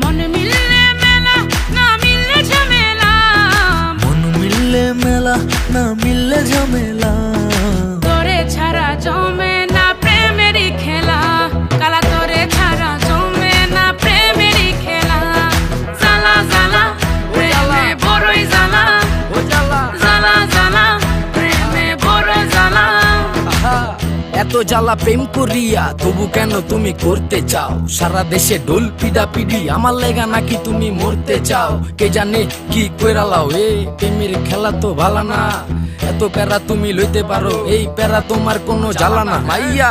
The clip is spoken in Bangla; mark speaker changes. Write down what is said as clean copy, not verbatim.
Speaker 1: মন মিললে মেলা, না মিললে ঝামেলা।
Speaker 2: মন মিললে মেলা, না মিললে ঝামেলা।
Speaker 1: তোরে ছাড়া জমে না প্রেমেরই খেলা, কালা তোরে ছাড়া জমে না প্রেমেরই খেলা। জ্বালা জ্বালা প্রেমে বড়ই জ্বালা, জ্বালা জ্বালা প্রেমে বড় জ্বালা।
Speaker 2: এত জ্বালা প্রেম করিয়া তবু কেন তুমি করতে চাও? সারা দেশে ঢোল পিডা পিডি, আমার লেগা নাকি তুমি মরতে চাও? কে জানে কি কইরালাও, এ প্রেমের খেলা তো ভালা না। এত প্যারা তুমি লইতে পারো, এই প্যারা তোমার কোনো জ্বালা না। মাইয়া